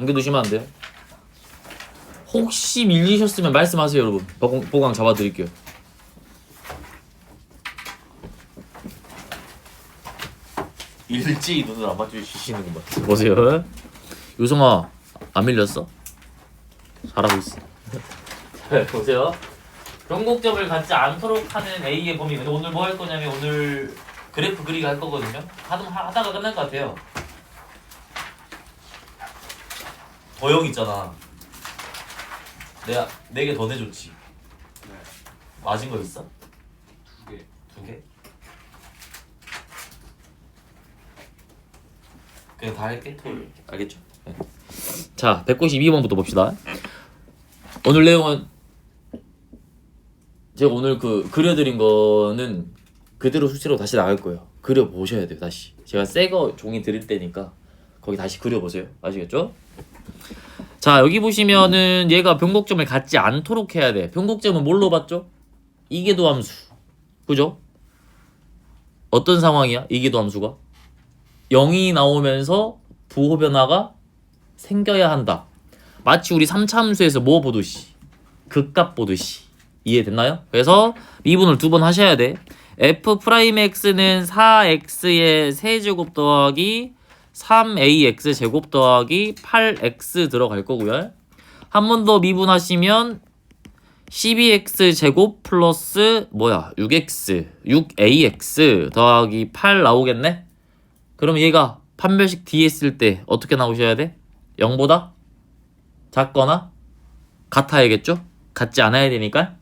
남겨두시면 안 돼요. 혹시 밀리셨으면 말씀하세요, 여러분. 보강 잡아드릴게요. 일제히 눈을 안 맞추시는 거 봐. 보세요. 유성아, 안 밀렸어? 잘하고 있어. 보세요. 변곡점을 갖지 않도록 하는 A의 범위. 근데 오늘 뭐 할 거냐면 오늘 그래프 그리기 할 거거든요. 하다가 끝날 것 같아요. 더형 있잖아. 내가 4개 더 내줬지. 네. 맞은 거 있어? 2개. 2개? 그냥 다 할게. 토요일. 알겠죠? 네. 자, 192번부터 봅시다. 오늘 내용은 제가 오늘 그려드린 거는 그대로 수치로 다시 나갈 거예요. 그려 보셔야 돼요. 다시. 제가 새 거 종이 드릴 테니까 거기 다시 그려 보세요. 아시겠죠? 자, 여기 보시면은 얘가 변곡점을 갖지 않도록 해야 돼. 변곡점은 뭘로 봤죠? 이계도 함수. 그죠? 어떤 상황이야? 이계도 함수가 0이 나오면서 부호 변화가 생겨야 한다. 마치 우리 3차 함수에서 뭐 보듯이 극값 보듯이. 이해됐나요? 그래서 미분을 2번 하셔야 돼. f'x는 4x의 세제곱 더하기 3ax 제곱 더하기 8x 들어갈 거고요. 한 번 더 미분하시면 12x 제곱 플러스 6ax 더하기 8 나오겠네? 그럼 얘가 판별식 뒤에 있을 때 어떻게 나오셔야 돼? 0보다 작거나 같아야겠죠? 같지 않아야 되니까.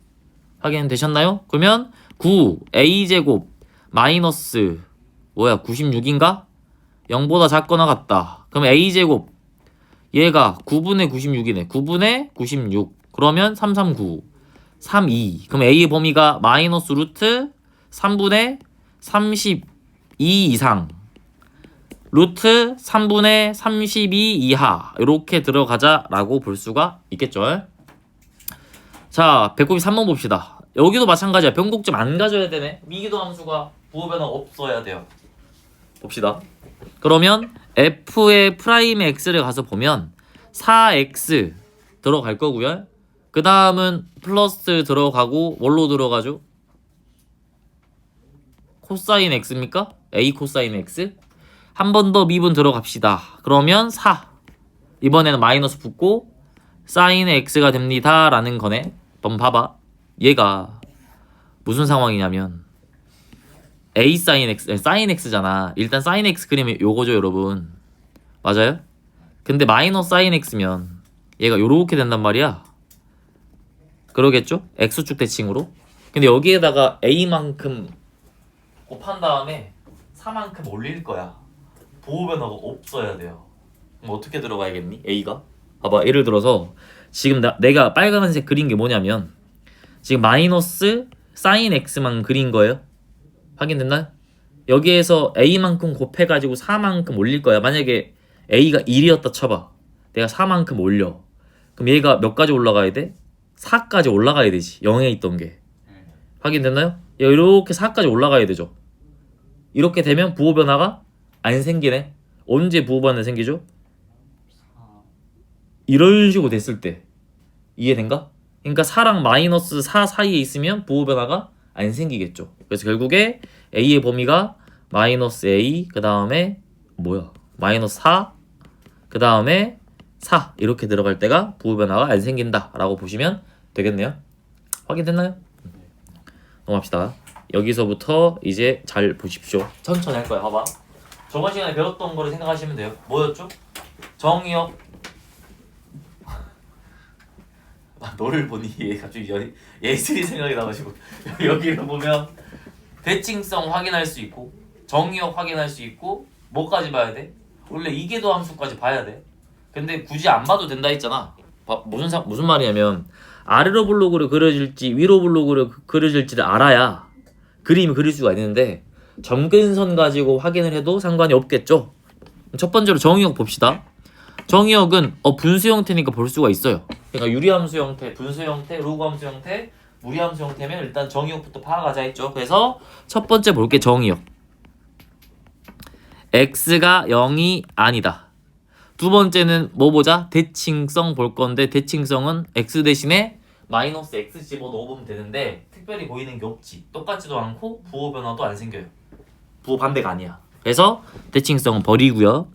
확인되셨나요? 그러면 9a제곱 마이너스 96인가? 0보다 작거나 같다. 그럼 a제곱 얘가 9분의 96이네. 9분의 96 그러면 339 32 그럼 a의 범위가 마이너스 루트 3분의 32 이상 루트 3분의 32 이하 이렇게 들어가자라고 볼 수가 있겠죠. 자, 193번 봅시다. 여기도 마찬가지야. 변곡점 안 가져야 되네. 미기도 함수가 부호 변화 없어야 돼요. 봅시다. 그러면 f의 프라임 x를 가서 보면 4x 들어갈 거고요. 그 다음은 플러스 들어가고 뭘로 들어가죠? 코사인 x입니까? a 코사인 x? 한 번 더 미분 들어갑시다. 그러면 4 이번에는 마이너스 붙고 사인 x가 됩니다 라는 거네. 한번 봐봐. 얘가 무슨 상황이냐면 a 사인 x, 사인 x잖아. 일단 사인 x 그리면 요거죠 여러분. 맞아요? 근데 마이너스 사인 x면 얘가 요렇게 된단 말이야. 그러겠죠? x축 대칭으로. 근데 여기에다가 a만큼 곱한 다음에 4만큼 올릴 거야. 부호 변화가 없어야 돼요. 그럼 어떻게 들어가야겠니? a가? 봐봐. 예를 들어서 지금 내가 빨간색 그린 게 뭐냐면 지금 마이너스 사인 x만 그린 거예요. 확인됐나요? 여기에서 a만큼 곱해가지고 4만큼 올릴 거야. 만약에 a가 1이었다 쳐봐. 내가 4만큼 올려. 그럼 얘가 몇 가지 올라가야 돼? 4까지 올라가야 되지. 0에 있던 게. 확인됐나요? 이렇게 4까지 올라가야 되죠. 이렇게 되면 부호 변화가 안 생기네. 언제 부호 변화 생기죠? 이런 식으로 됐을 때. 이해된가? 그러니까 4랑 마이너스 4 사이에 있으면 부호 변화가 안 생기겠죠. 그래서 결국에 a의 범위가 마이너스 a 그 다음에 마이너스 4 그 다음에 4 이렇게 들어갈 때가 부호 변화가 안 생긴다 라고 보시면 되겠네요. 확인됐나요? 넘어갑시다. 여기서부터 이제 잘 보십시오. 천천히 할 거야. 봐봐. 저번 시간에 배웠던 거를 생각하시면 돼요. 뭐였죠? 정의역. 너를 보니 얘 갑자기 예술이 생각이 나가지고 여기를 보면 대칭성 확인할 수 있고 정의역 확인할 수 있고 뭐까지 봐야 돼? 원래 이계도 함수까지 봐야 돼. 근데 굳이 안 봐도 된다 했잖아. 무슨 말이냐면 아래로 블록으로 그려질지 위로 블록으로 그려질지를 알아야 그림을 그릴 수가 있는데 점근선 가지고 확인을 해도 상관이 없겠죠. 첫 번째로 정의역 봅시다. 정의역은 분수 형태니까 볼 수가 있어요. 그러니까 유리함수 형태, 분수 형태, 로그함수 형태, 무리함수 형태면 일단 정의역부터 파악하자 했죠. 그래서 첫 번째 볼게. 정의역. x가 0이 아니다. 두 번째는 뭐 보자? 대칭성 볼 건데 대칭성은 x 대신에 마이너스 x 집어 넣어보면 되는데 특별히 보이는 게 없지. 똑같지도 않고 부호 변화도 안 생겨요. 부호 반대가 아니야. 그래서 대칭성은 버리고요.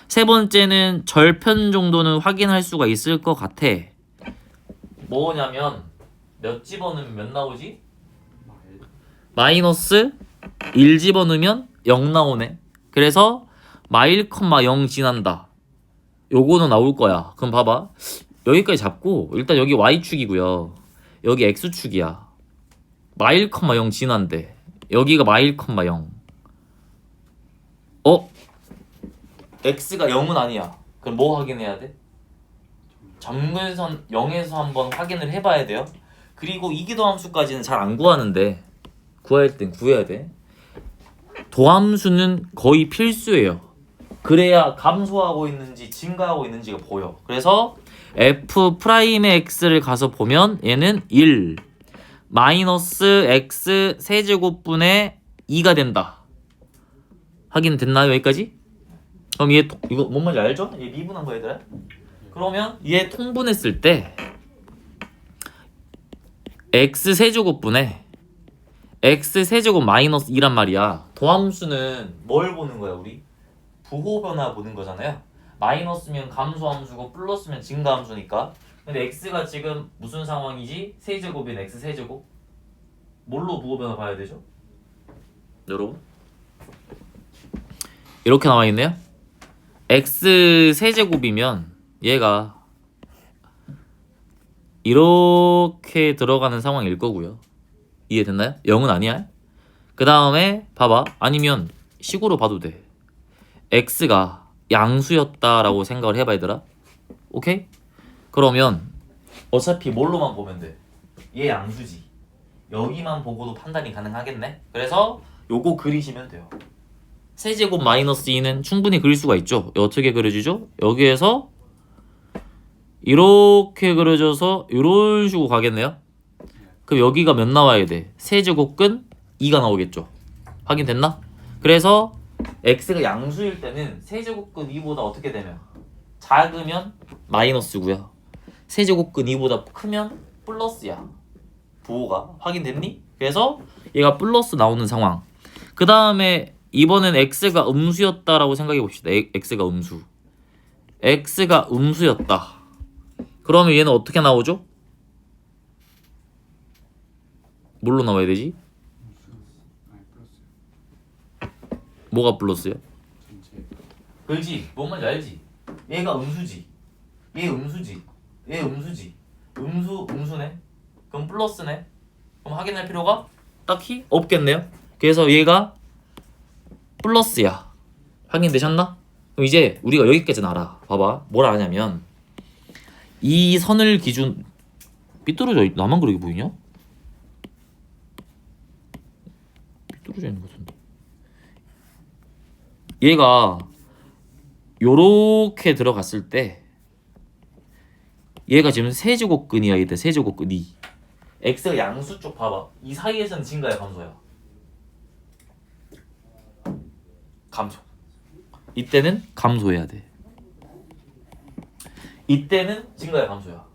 세 번째는 절편 정도는 확인할 수가 있을 것 같아. 뭐냐면 몇 집어넣으면 몇 나오지? 마이너스 1 집어넣으면 0 나오네. 그래서 마일, 0 지난다. 요거는 나올 거야. 그럼 봐봐. 여기까지 잡고 일단 여기 y축이고요. 여기 x축이야. 마일, 0 지난데. 여기가 마일, 0. x가 0은 아니야. 그럼 뭐 확인해야 돼? 점근선 0에서 한번 확인을 해봐야 돼요. 그리고 이기도함수까지는 잘 안 구하는데 구할 땐 구해야 돼. 도함수는 거의 필수예요. 그래야 감소하고 있는지 증가하고 있는지가 보여. 그래서 f 프라임의 x를 가서 보면 얘는 1 마이너스 x 세제곱분의 2가 된다. 확인됐나요 여기까지? 그럼 얘 이거 뭔 말인지 알죠? 얘 미분한 거 얘들아. 그러면 얘 통분했을 때 x 세제곱분의 x 세제곱 마이너스 2란 말이야. 도함수는 뭘 보는 거야 우리? 부호 변화 보는 거잖아요. 마이너스면 감소함수고 플러스면 증가함수니까. 근데 x가 지금 무슨 상황이지? 세제곱인 x 세제곱. 뭘로 부호 변화 봐야 되죠? 여러분 이렇게 나와 있네요. x 세제곱이면 얘가 이렇게 들어가는 상황일 거고요. 이해됐나요? 0은 아니야. 그 다음에 봐봐. 아니면 식으로 봐도 돼. x가 양수였다라고 생각을 해봐 얘들아. 오케이? 그러면 어차피 뭘로만 보면 돼? 얘 양수지. 여기만 보고도 판단이 가능하겠네. 그래서 요거 그리시면 돼요. 세제곱 마이너스 2는 충분히 그릴 수가 있죠. 어떻게 그려지죠? 여기에서 이렇게 그려져서 이런 식으로 가겠네요. 그럼 여기가 몇 나와야 돼? 세제곱근 2가 나오겠죠. 확인됐나? 그래서 x가 양수일 때는 세제곱근 2보다 어떻게 되면? 작으면 마이너스고요. 세제곱근 2보다 크면 플러스야. 부호가 확인됐니? 그래서 얘가 플러스 나오는 상황. 그 다음에 이번엔 x가 음수였다라고 생각해 봅시다. x가 음수. x가 음수였다. 그러면 얘는 어떻게 나오죠? 뭘로 나와야 되지? 뭐가 플러스야? 그렇지. 뭔 말인지 알지? 얘가 음수지. 얘 음수지. 얘 음수지. 음수네. 그럼 플러스네. 그럼 확인할 필요가 딱히 없겠네요. 그래서 얘가 플러스야. 확인되셨나? 그럼 이제 우리가 여기까지는 알아. 봐봐. 뭘 아냐면 이 선을 기준 삐뚤어져 나만 그렇게 보이냐? 삐뚤어져 있는 것 같은데. 얘가 요렇게 들어갔을 때 얘가 지금 세제곱근이야. 이때 세제곱근 2. x가 양수 쪽 봐봐. 이 사이에서는 증가야 감소야? 감소. 이때는 감소해야 돼. 이때는 증가야 감소야?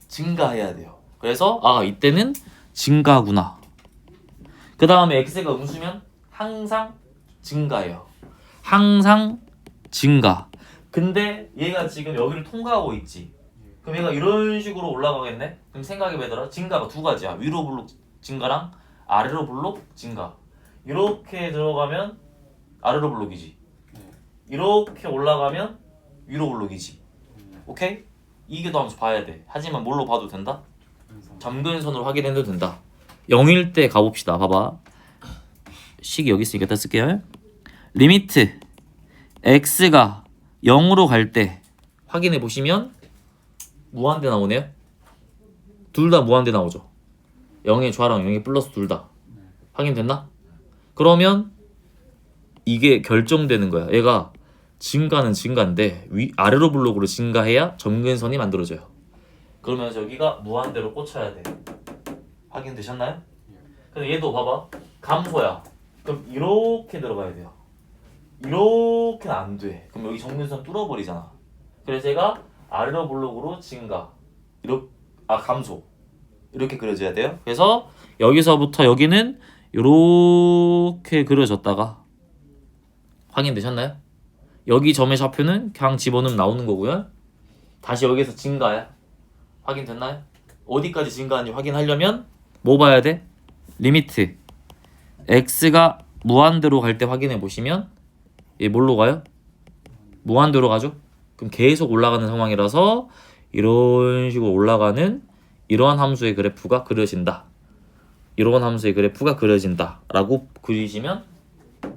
증가해야 돼요. 그래서 이때는 증가구나. 그 다음에 x가 음수면 항상 증가해요. 항상 증가. 근데 얘가 지금 여기를 통과하고 있지. 그럼 얘가 이런 식으로 올라가겠네? 그럼 생각해보더라. 증가가 두 가지야. 위로 블록 증가랑 아래로 블록 증가. 이렇게 들어가면 아래로 블록이지. 이렇게 올라가면 위로 블록이지. 오케이? 이게 더 함수 봐야 돼. 하지만 뭘로 봐도 된다? 점근선으로 확인해도 된다. 0일 때 가봅시다. 봐봐. 식이 여기 있으니까 다 쓸게요. 리미트 x가 0으로 갈 때 확인해 보시면 무한대 나오네요. 둘 다 무한대 나오죠. 0의 좌랑 0의 플러스 둘 다. 확인됐나? 그러면 이게 결정되는 거야. 얘가 증가는 증가인데 아래로 블록으로 증가해야 점근선이 만들어져요. 그러면 여기가 무한대로 꽂혀야 돼. 확인되셨나요? 근데 얘도 봐봐. 감소야. 그럼 이렇게 들어가야 돼요. 이렇게는 안 돼. 그럼 여기 점근선 뚫어버리잖아. 그래서 얘가 아래로 볼록으로 증가. 이렇게 감소. 이렇게 그려져야 돼요. 그래서 여기서부터 여기는 이렇게 그려졌다가 확인되셨나요? 여기 점의 좌표는 그냥 집어넣으면 나오는 거고요. 다시 여기서 증가야. 확인됐나요? 어디까지 증가하는지 확인하려면 뭐 봐야 돼? 리미트 x가 무한대로 갈 때 확인해 보시면 얘 뭘로 가요? 무한대로 가죠? 그럼 계속 올라가는 상황이라서 이런 식으로 올라가는 이러한 함수의 그래프가 그려진다. 이러한 함수의 그래프가 그려진다 라고 그리시면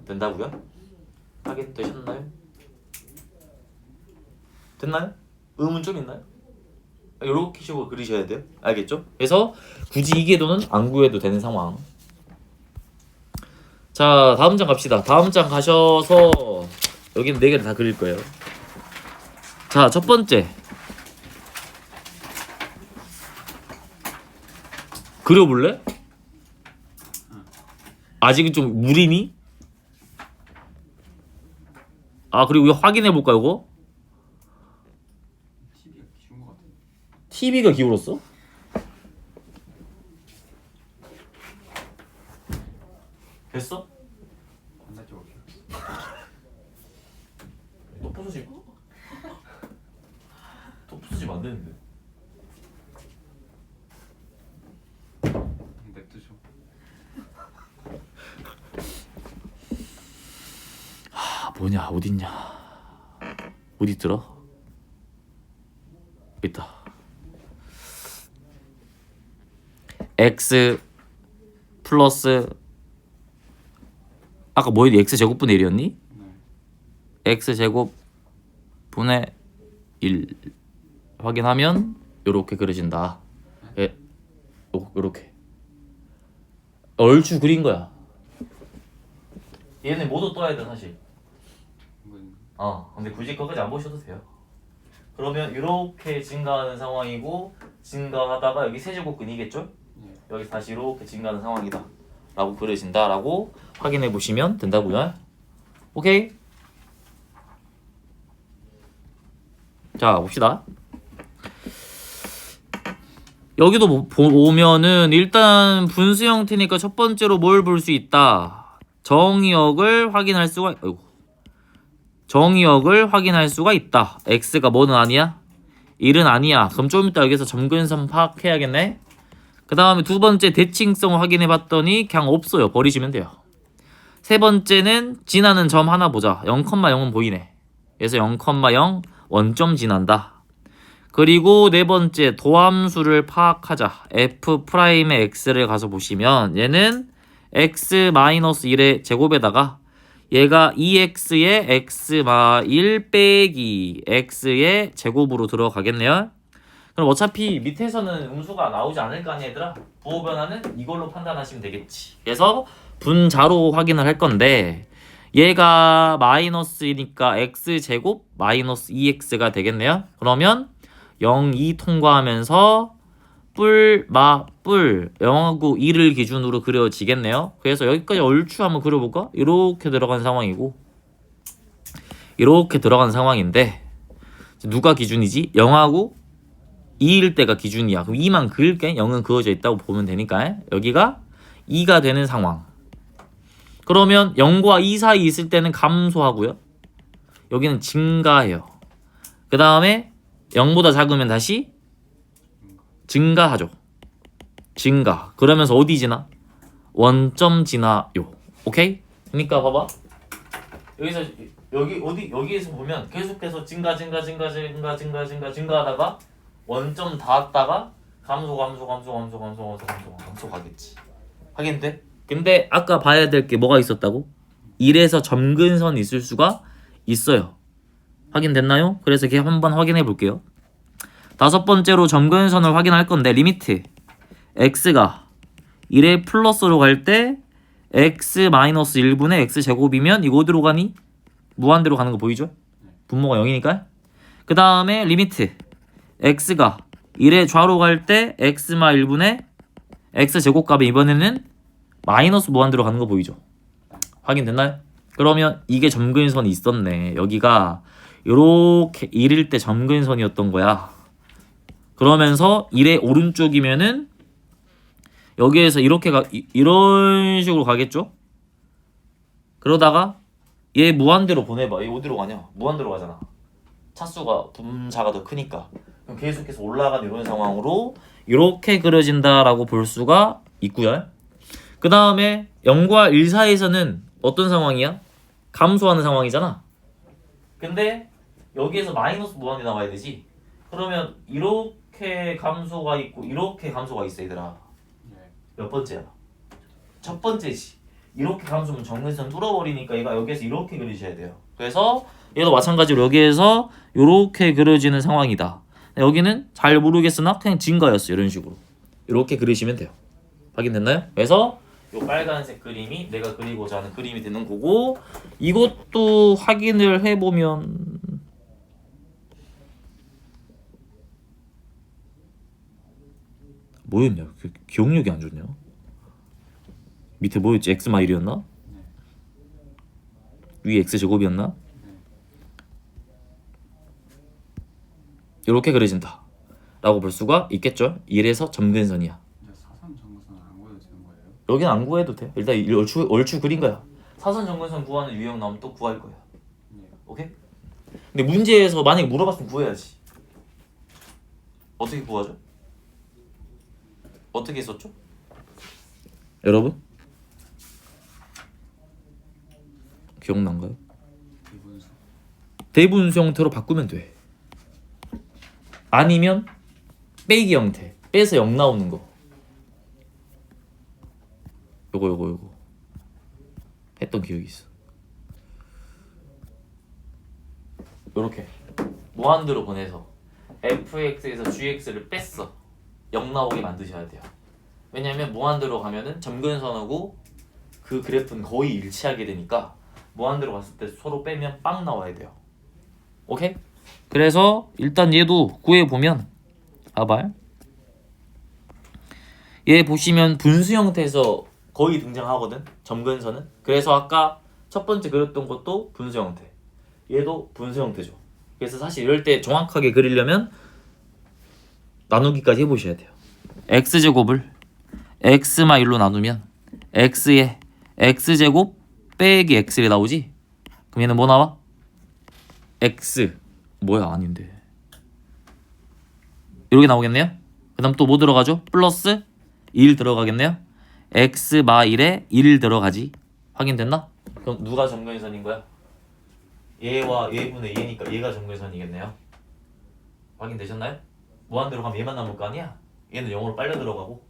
된다고요? 확인되셨나요? 됐나요? 의문 좀 있나요? 이렇게 식으로 그리셔야 돼요. 알겠죠? 그래서 굳이 이 궤도는 안 구해도 되는 상황. 자, 다음 장 갑시다. 다음 장 가셔서 여기는 4개를 다 그릴 거예요. 자, 첫 번째 그려볼래? 아직은 좀 무리니? 그리고 이거 확인해볼까 이거? TV가 기울었어? 됐어? 또 부서질 거? 또 부서지면 안 되는데. 냅두죠. 뭐냐 어딨냐 어디 있더라? 있다. x 플러스 아까 뭐였니? x 제곱분의 1이었니? x 제곱 분의 1 확인하면 요렇게 그려진다. 예, 요렇게 얼추 그린 거야. 얘네 모두 떠야 돼 사실. 근데 굳이 거기까지 안 보셔도 돼요. 그러면 이렇게 증가하는 상황이고 증가하다가 여기 세제곱근이겠죠? 여기 다시 이렇게 증가하는 상황이다 라고 그려진다 라고 확인해 보시면 된다고요. 오케이? 자 봅시다. 여기도 보면은 일단 분수 형태니까 첫 번째로 뭘 볼 수 있다. 정의역을 확인할 수가 정의역을 확인할 수가 있다. x가 뭐는 아니야? 1은 아니야. 그럼 좀 이따 여기서 점근선 파악해야겠네. 그 다음에 두 번째 대칭성을 확인해 봤더니 그냥 없어요. 버리시면 돼요. 세 번째는 지나는 점 하나 보자. 0,0은 보이네. 그래서 0,0 원점 지난다. 그리고 네 번째 도함수를 파악하자. f'의 x를 가서 보시면 얘는 x-1의 제곱에다가 얘가 2x의 x-1 빼기 x의 제곱으로 들어가겠네요. 그럼 어차피 밑에서는 음수가 나오지 않을 거 아니야 얘들아. 부호 변화는 이걸로 판단하시면 되겠지. 그래서 분자로 확인을 할 건데 얘가 마이너스니까 x제곱 마이너스 2x가 되겠네요. 그러면 0, 2 통과하면서 뿔, 마, 뿔 0하고 2를 기준으로 그려지겠네요. 그래서 여기까지 얼추 한번 그려볼까? 이렇게 들어간 상황이고 이렇게 들어간 상황인데 누가 기준이지? 0하고 2일 때가 기준이야. 그럼 2만 그을게. 0은 그어져 있다고 보면 되니까 여기가 2가 되는 상황. 그러면 0과 2 사이 있을 때는 감소하고요. 여기는 증가해요. 그 다음에 0보다 작으면 다시 증가하죠. 증가. 그러면서 어디 지나? 원점 지나요. 오케이? 그러니까 봐봐. 여기에서 보면 계속해서 증가하다가 원점 닿았다가 감소 가겠지. 하겠는데? 근데 아까 봐야 될 게 뭐가 있었다고? 1에서 점근선이 있을 수가 있어요. 확인됐나요? 그래서 이렇게 한번 확인해 볼게요. 다섯 번째로 점근선을 확인할 건데 리미트 x가 1의 플러스로 갈 때 x-1분의 x제곱이면 이거 어디로 가니? 무한대로 가는 거 보이죠? 분모가 0이니까. 그 다음에 리미트 x가 1의 좌로 갈 때 x-1분의 x제곱값이 이번에는 마이너스 무한대로 가는 거 보이죠? 확인됐나요? 그러면 이게 점근선이 있었네. 여기가 요렇게 1일 때 점근선이었던 거야. 그러면서 1의 오른쪽이면은 여기에서 이렇게 이런 식으로 가겠죠? 그러다가 얘 무한대로 보내봐. 얘 어디로 가냐? 무한대로 가잖아. 차수가 분자가 더 크니까. 그럼 계속해서 올라가는 이런 상황으로 이렇게 그려진다라고 볼 수가 있고요. 그 다음에 0과 1 사이에서는 어떤 상황이야? 감소하는 상황이잖아. 근데 여기에서 마이너스 무한이 나와야 되지. 그러면 이렇게 감소가 있고 이렇게 감소가 있어 얘들아. 몇 번째야? 첫 번째지. 이렇게 감소면 정근선 뚫어버리니까 얘가 여기에서 이렇게 그리셔야 돼요. 그래서 얘도 마찬가지로 여기에서 이렇게 그려지는 상황이다. 여기는 잘 모르겠으나 그냥 증가였어. 이런 식으로 이렇게 그리시면 돼요. 확인됐나요? 그래서 이 빨간색 그림이 내가 그리고자 하는 그림이 되는 거고, 이것도 확인을 해보면 뭐였냐? 기억력이 안 좋냐? 밑에 뭐였지? x-1이었나? 위에 x제곱이었나? 이렇게 그려진다 라고 볼 수가 있겠죠? 이래서 점근선이야. 사선 정거선 안 구해도 되는 거예요? 여기는 안 구해도 돼. 일단 얼추 그린 거야. 사선 점근선 구하는 유형 나오면 또 구할 거야. 오케이? 근데 문제에서 만약에 물어봤으면 구해야지. 어떻게 구하죠? 어떻게 했었죠? 여러분? 기억난가요? 대분수 형태로 바꾸면 돼. 아니면 빼기 형태. 빼서 0 나오는 거. 요거 했던 기억이 있어. 요렇게 무한대로 보내서 fx에서 gx를 뺐어. 0 나오게 만드셔야 돼요. 왜냐면 무한대로 가면은 점근선하고 그 그래프는 거의 일치하게 되니까 무한대로 갔을 때 서로 빼면 빵 나와야 돼요. 오케이? 그래서 일단 얘도 구해보면 봐봐. 얘 보시면 분수 형태에서 거의 등장하거든. 점근선은. 그래서 아까 첫 번째 그렸던 것도 분수 형태. 얘도 분수 형태죠. 그래서 사실 이럴 때 정확하게 그리려면 나누기까지 해보셔야 돼요. x제곱을 x마1로 나누면 x에 x제곱 빼기 x를 나오지? 그럼 얘는 뭐 나와? x 뭐야? 아닌데 이렇게 나오겠네요. 그 다음 또 뭐 들어가죠? 플러스 1 들어가겠네요. x마1에 1 들어가지. 확인됐나? 그럼 누가 점근선인 거야? 얘와 얘분의 얘니까 얘가 점근선이겠네요. 확인되셨나요? 무한대로 가면 얘만 남을 거 아니야? 얘는 0으로 빨려 들어가고.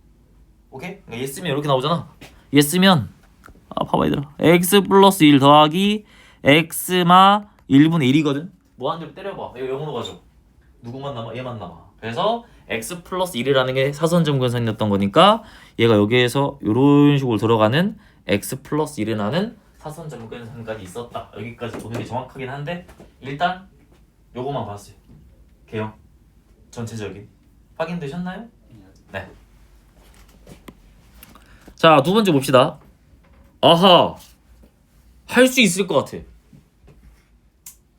오케이? 그러니까 얘 쓰면 이렇게 나오잖아. 얘 쓰면 봐봐 얘들아, x 플러스 1 더하기 x마 1분의 1이거든. 무한대로 때려봐. 이거 0으로 가죠. 누구만 남아? 얘만 남아. 그래서 x 플러스 1이라는 게 사선점근선이었던 거니까 얘가 여기에서 이런 식으로 들어가는 x 플러스 1이라는 사선점근선까지 있었다. 여기까지 보는 게 정확하긴 한데 일단 요거만 봤어요. 개형 전체적인 확인되셨나요? 네. 자, 두 번째 봅시다. 아하, 할 수 있을 것 같아.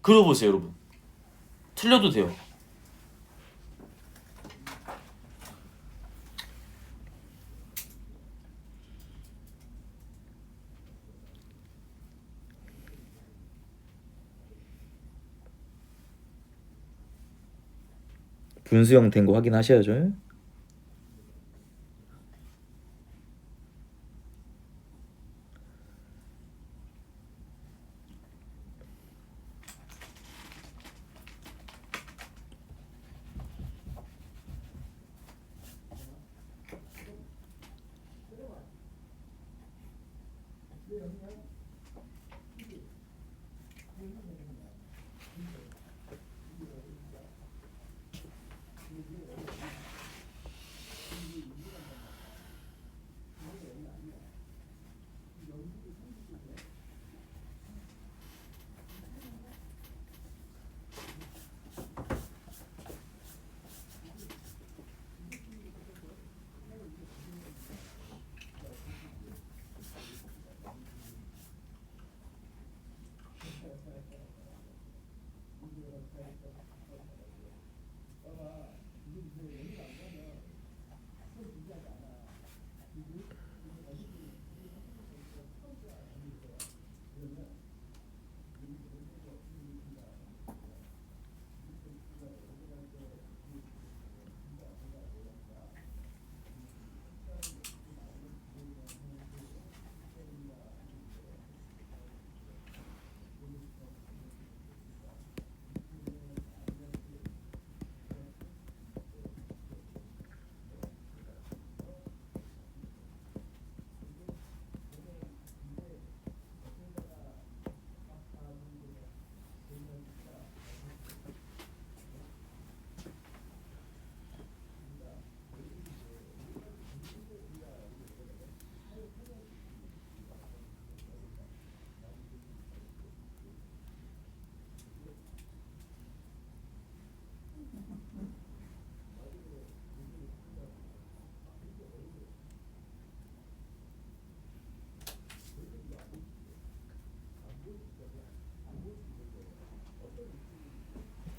그려보세요 여러분. 틀려도 돼요. 분수 형태인 거 확인하셔야죠.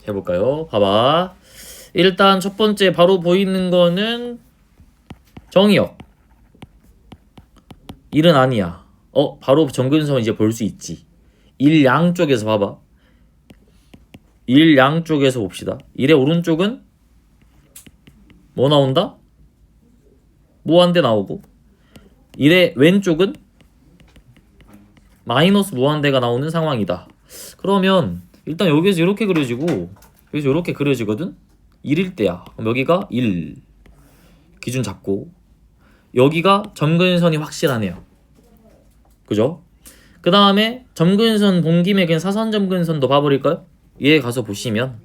해볼까요? 봐봐. 일단 첫 번째 바로 보이는 거는 정의역. 1은 아니야. 바로 정근선 이제 볼 수 있지. 1 양쪽에서 봐봐. 1 양쪽에서 봅시다. 1의 오른쪽은 뭐 나온다? 무한대 나오고 1의 왼쪽은 마이너스 무한대가 나오는 상황이다. 그러면 일단 여기서 이렇게 그려지고 여기서 이렇게 그려지거든? 1일 때야. 그럼 여기가 1 기준 잡고 여기가 점근선이 확실하네요. 그죠? 그 다음에 점근선 본 김에 그냥 사선 점근선도 봐버릴까요? 얘 가서 보시면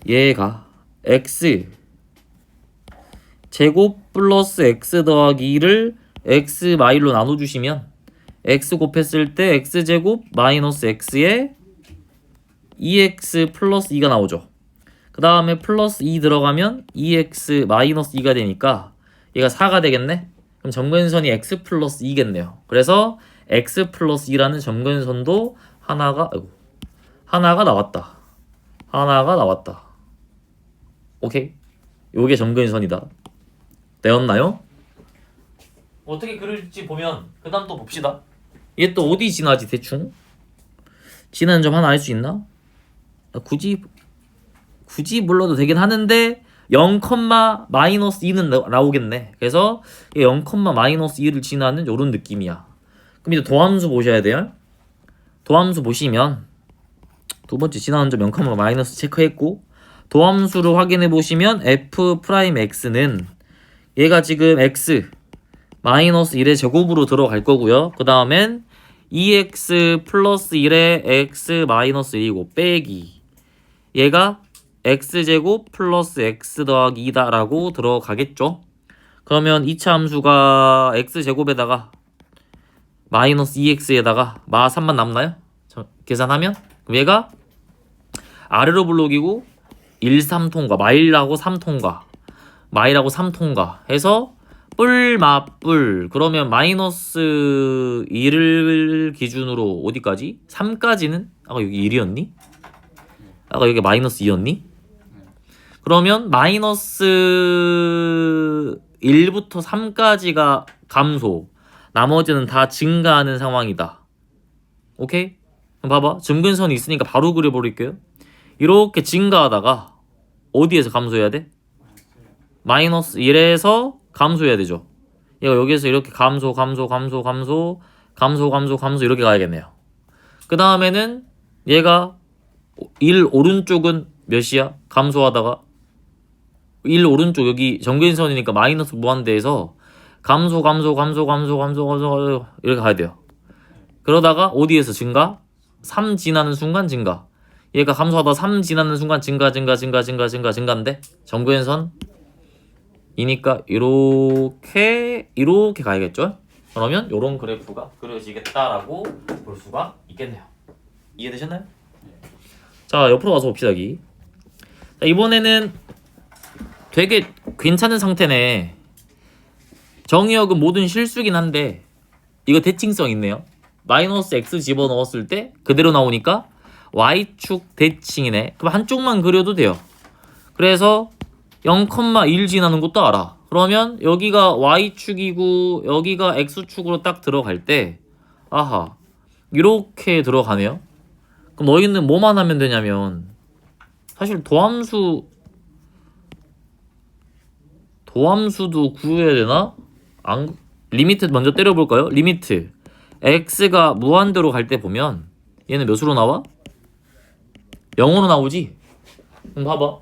얘가 x 제곱 플러스 x 더하기 2를 x 마일로 나눠주시면 x 곱했을 때 x제곱 마이너스 x에 2x 플러스 2가 나오죠. 그 다음에 플러스 2 들어가면 2x 마이너스 2가 되니까 얘가 4가 되겠네? 그럼 점근선이 x 플러스 2겠네요. 그래서 x 플러스 2라는 점근선도 하나가 나왔다. 하나가 나왔다. 오케이? 요게 점근선이다. 되었나요? 어떻게 그릴지 보면 그 다음 또 봅시다. 얘 또 어디 지나지 대충? 지나는 점 하나 알 수 있나? 굳이 몰라도 되긴 하는데 0, 마이너스 2는 나오겠네. 그래서 0, 마이너스 2를 지나는 요런 느낌이야. 그럼 이제 도함수 보셔야 돼요. 도함수 보시면 두 번째 지나는 점 0, 마이너스 체크했고 도함수를 확인해 보시면 f'x는 얘가 지금 x 마이너스 1의 제곱으로 들어갈 거고요. 그 다음엔 2x 플러스 1의 x 마이너스 1이고 빼기 얘가 x제곱 플러스 x 더하기 2다 라고 들어가겠죠. 그러면 2차 함수가 x제곱에다가 마이너스 2x에다가 마 3만 남나요? 계산하면 그럼 얘가 아래로 블록이고 1, 3통과 마일하고 3통과 마일하고 3통과 해서 뿔 그러면 마이너스 1을 기준으로 어디까지? 3까지는? 아까 여기 1이었니? 아까 여기 마이너스 2였니? 그러면 마이너스 1부터 3까지가 감소 나머지는 다 증가하는 상황이다. 오케이? 그럼 봐봐. 점근선이 있으니까 바로 그려버릴게요. 이렇게 증가하다가 어디에서 감소해야 돼? 마이너스 1에서 감소해야 되죠. 얘가 여기에서 이렇게 감소 이렇게 가야겠네요. 그 다음에는 얘가 1 오른쪽은 몇이야? 감소하다가 1 오른쪽 여기 점근선이니까 마이너스 무한대에서 감소 이렇게 가야 돼요. 그러다가 어디에서 증가? 3 지나는 순간 증가. 얘가 감소하다 3 지나는 순간 증가인데 점근선 이니까 이렇게 가야겠죠? 그러면 이런 그래프가 그려지겠다라고 볼 수가 있겠네요. 이해되셨나요? 자, 옆으로 가서 봅시다. 여기. 자, 이번에는 되게 괜찮은 상태네. 정의역은 모든 실수긴 한데 이거 대칭성 있네요. 마이너스 x 집어넣었을 때 그대로 나오니까 y축 대칭이네. 그럼 한쪽만 그려도 돼요. 그래서 0,1 지나는 것도 알아. 그러면 여기가 y축이고 여기가 x축으로 딱 들어갈 때 아하 이렇게 들어가네요. 그럼 너희는 뭐만 하면 되냐면 사실 도함수도 구해야 되나? 리미트 먼저 때려볼까요? 리미트 x가 무한대로 갈 때 보면 얘는 몇으로 나와? 0으로 나오지? 그럼 봐봐.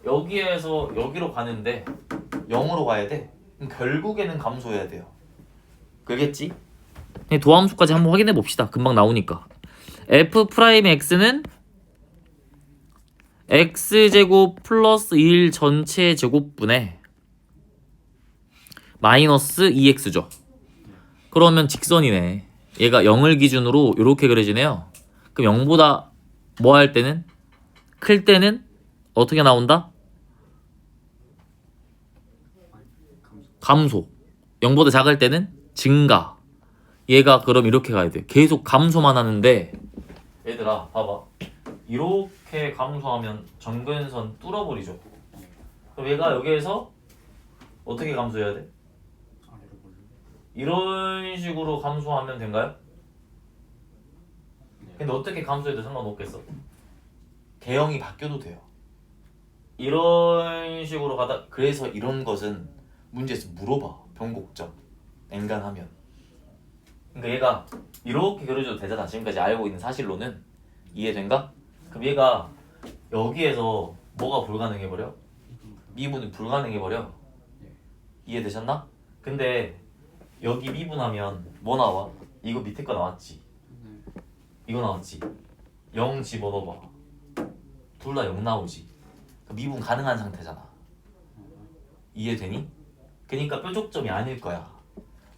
여기에서 여기로 가는데 0으로 가야 돼. 그럼 결국에는 감소해야 돼요. 그겠지? 도함수까지 한번 확인해 봅시다. 금방 나오니까. f'x는 x제곱 플러스 1 전체 제곱분의 마이너스 2x죠. 그러면 직선이네. 얘가 0을 기준으로 이렇게 그려지네요. 그럼 0보다 뭐 할 때는? 클 때는 어떻게 나온다? 감소. 0보다 작을 때는 증가. 얘가 그럼 이렇게 가야 돼. 계속 감소만 하는데 얘들아 봐봐. 이렇게 이렇게 감소하면 점근선 뚫어버리죠. 그럼 얘가 여기에서 어떻게 감소해야 돼? 아래로 몰려. 이런 식으로 감소하면 된가요? 네. 근데 어떻게 감소해도 상관없겠어. 개형이 바뀌어도 돼요. 이런 식으로 가다 그래서 이런 것은 문제에서 물어봐. 변곡점 엔간하면. 그러니까 얘가 이렇게 그려줘도 되잖아. 지금까지 알고 있는 사실로는. 이해된가? 그럼 얘가 여기에서 뭐가 불가능해버려? 미분이 불가능해버려. 이해되셨나? 근데 여기 미분하면 뭐 나와? 이거 밑에 거 나왔지? 네. 이거 나왔지? 0 집어넣어봐. 둘 다 0 나오지? 미분 가능한 상태잖아. 이해되니? 그러니까 뾰족점이 아닐 거야.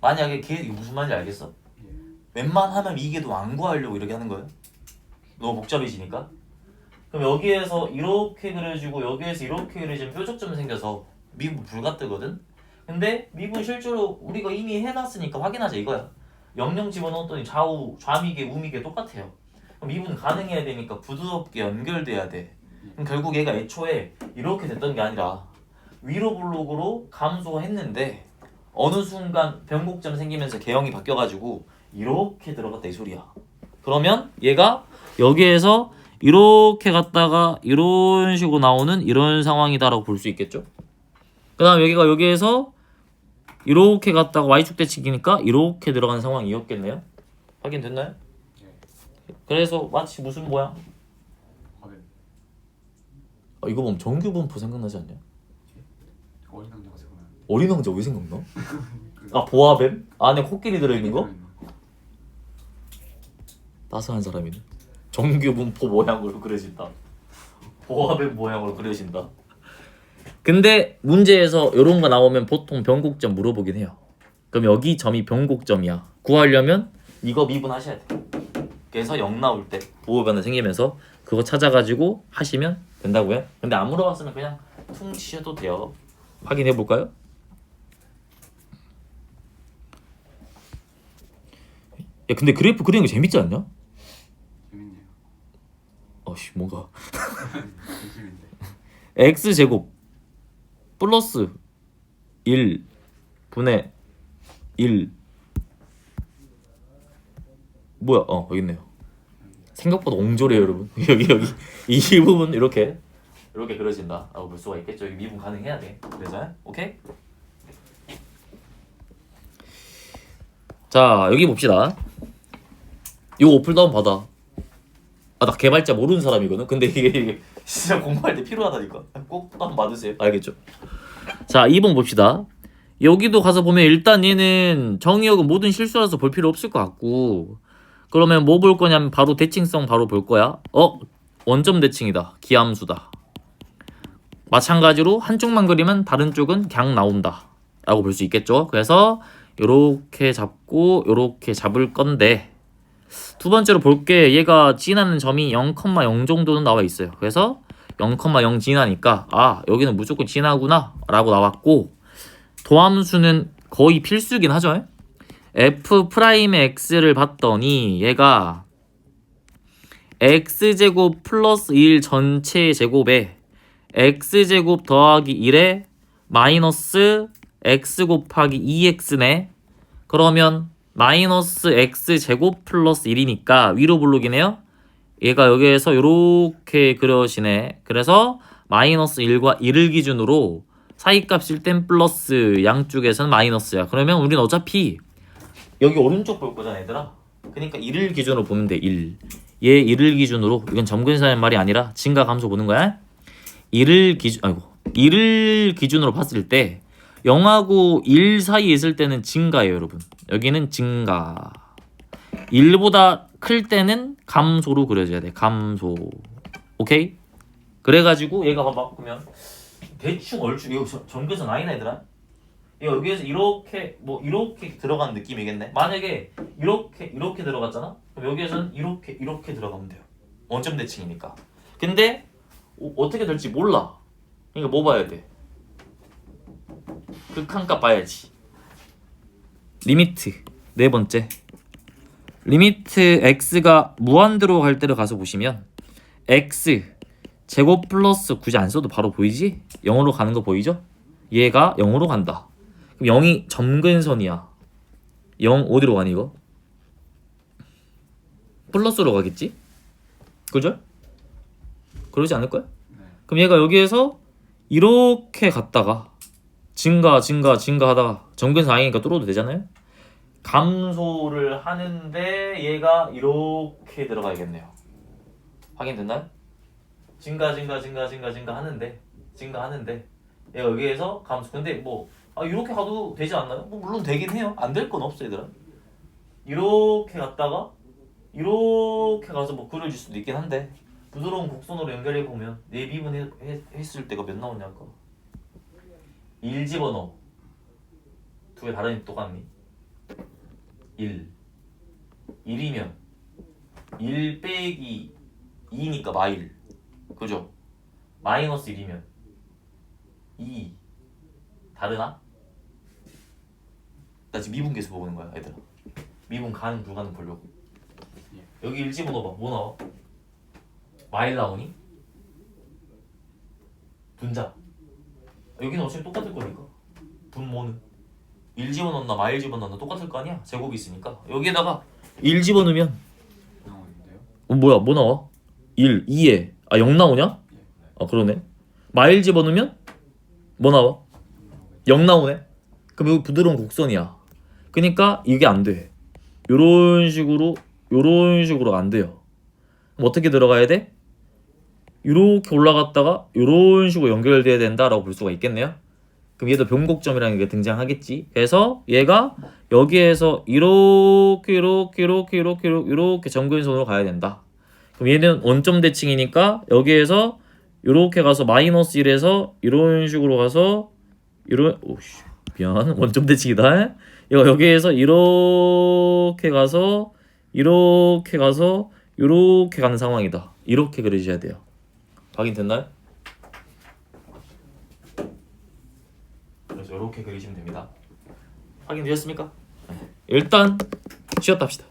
만약에 이게 무슨 말인지 알겠어? 웬만하면 이게도 안 구하려고 이렇게 하는 거예요. 너무 복잡해지니까. 그럼 여기에서 이렇게 그려지고 여기에서 이렇게 그려지면 뾰족점이 생겨서 미분 불가뜨거든? 근데 미분 실제로 우리가 이미 해놨으니까 확인하자 이거야. 00 집어넣었더니 좌미계 우미계 똑같아요. 그럼 미분 가능해야 되니까 부드럽게 연결돼야 돼. 그럼 결국 얘가 애초에 이렇게 됐던 게 아니라 위로 블록으로 감소했는데 어느 순간 변곡점 생기면서 개형이 바뀌어가지고 이렇게 들어갔다 이 소리야. 그러면 얘가 여기에서 이렇게 갔다가 이런 식으로 나오는 이런 상황이다라고 볼 수 있겠죠. 그 다음 여기가 여기에서 이렇게 갔다가 y축 대칭이니까 이렇게 들어가는 상황이었겠네요. 확인됐나요? 그래서 마치 무슨 모양? 과연 이거 보면 정규분포 생각나지 않냐? 어린 남자가 생각나는데. 어린 왕자 왜 생각나? 아 보아뱀? 안에 코끼리 들어있는 거? 따스한 사람이네. 정규분포 모양으로 그려진다. 보아뱀 모양으로 그려진다. 근데 문제에서 이런 거 나오면 보통 변곡점 물어보긴 해요. 그럼 여기 점이 변곡점이야. 구하려면 이거 미분하셔야 돼. 그래서 0 나올 때 보호변화 생기면서 그거 찾아가지고 하시면 된다고요. 근데 안 물어봤으면 그냥 퉁 치셔도 돼요. 확인해 볼까요? 야 근데 그래프 그리는 거 재밌지 않냐? 재밌네요. 어씨 뭔가 재밌는데. x제곱 플러스 1 분의 1 뭐야? 여기 있네요. 생각보다 옹졸해요 여러분. 여기 이 부분 이렇게 그려진다 라고 볼 수가 있겠죠. 여기 미분 가능해야 돼. 그래서 오케이? 자 여기 봅시다. 이거 오플 다운 받아. 나 개발자 모르는 사람이거든. 근데 이게 진짜 공부할 때 필요하다니까. 꼭 다운 받으세요. 알겠죠? 자 2번 봅시다. 여기도 가서 보면 일단 얘는 정의역은 모든 실수라서 볼 필요 없을 것 같고, 그러면 뭐 볼 거냐면 바로 대칭성 바로 볼 거야. 원점 대칭이다. 기함수다. 마찬가지로 한쪽만 그리면 다른 쪽은 그냥 나온다 라고 볼 수 있겠죠. 그래서 요렇게 잡고 요렇게 잡을 건데, 두 번째로 볼게. 얘가 지나는 점이 0,0 정도는 나와 있어요. 그래서 0,0 지나니까 여기는 무조건 지나구나 라고 나왔고, 도함수는 거의 필수긴 하죠. f'의 x를 봤더니 얘가 x제곱 플러스 1 전체 제곱에 x제곱 더하기 1에 마이너스 x 곱하기 2x네. 그러면 마이너스 x제곱 플러스 1이니까 위로 블록이네요. 얘가 여기에서 이렇게 그려지네. 그래서 마이너스 1과 1을 기준으로 사이값일 땐 플러스, 양쪽에서는 마이너스야. 그러면 우린 어차피 여기 오른쪽 볼 거잖아 얘들아. 그러니까 1을 기준으로 보면 돼. 1. 얘 1을 기준으로, 이건 점근사의 말이 아니라 증가 감소 보는 거야. 1을 기준으로 봤을 때 0하고 1 사이에 있을 때는 증가예요 여러분. 여기는 증가. 1보다 클 때는 감소로 그려져야 돼. 감소. 오케이? 그래가지고 얘가 봐봐. 보면 대충 얼추 이거 점근선 아니나 얘들아? 이거 여기에서 이렇게 이렇게 들어가는 느낌이겠네. 만약에 이렇게 들어갔잖아. 그럼 여기에서는 이렇게 들어가면 돼요. 원점 대칭이니까. 근데 어떻게 될지 몰라. 그러니까 뭐 봐야 돼? 극한값 봐야지. 리미트 네 번째. 리미트 x가 무한대로 갈 때를 가서 보시면 x 제곱 플러스 굳이 안 써도 바로 보이지? 0으로 가는 거 보이죠? 얘가 0으로 간다. 그럼 0이 점근선이야. 0 어디로 가니 이거? 플러스로 가겠지? 그죠? 그러지 않을까요? 네. 그럼 얘가 여기에서 이렇게 갔다가 증가하다가 점근선 아니니까 뚫어도 되잖아요? 감소를 하는데 얘가 이렇게 들어가야겠네요. 확인됐나요? 증가하는데 얘가 여기에서 감소. 근데 뭐 이렇게 가도 되지 않나요? 뭐 물론 되긴 해요. 안 될 건 없어 얘들아. 이렇게 갔다가 이렇게 가서 뭐 그려질 수도 있긴 한데 부드러운 곡선으로 연결해 보면 내 미분 했을 때가 몇 나오냐 아까 1 집어넣어. 두 개 다른 똑같니? 1 1이면 1 빼기 2니까 마일 그죠? 마이너스 1이면 2 다르나? 나 지금 미분계수 보는 거야 얘들아. 미분 가능 불가능 보려고. 여기 1 집어넣어봐. 뭐 나와? 마일 나오니? 분자. 여기는 어차피 똑같을 거니까. 분모는 1 집어넣나 마일 집어넣나 똑같을 거 아니야? 제곱이 있으니까. 여기에다가 1 집어넣으면 나오는데요? 뭐야? 뭐 나와? 1, 2에 0 나오냐? 예. 네. 그러네. 마일 집어넣으면 뭐 나와? 0 나오네. 그럼 여기 부드러운 곡선이야. 그러니까 이게 안 돼. 요런 식으로 안 돼요. 그럼 어떻게 들어가야 돼? 이렇게 올라갔다가 이런 식으로 연결돼야 된다라고 볼 수가 있겠네요. 그럼 얘도 변곡점이라는 게 등장하겠지. 그래서 얘가 여기에서 이렇게 점근선으로 가야 된다. 그럼 얘는 원점 대칭이니까 여기에서 이렇게 가서 마이너스 1에서 이런 식으로 가서 오씨 미안 원점 대칭이다. 얘가 여기에서 이렇게 가서 이렇게 가는 상황이다. 이렇게 그려주셔야 돼요. 확인됐나요? 그래서 이렇게 그리시면 됩니다. 확인되셨습니까? 일단 쉬었다 합시다.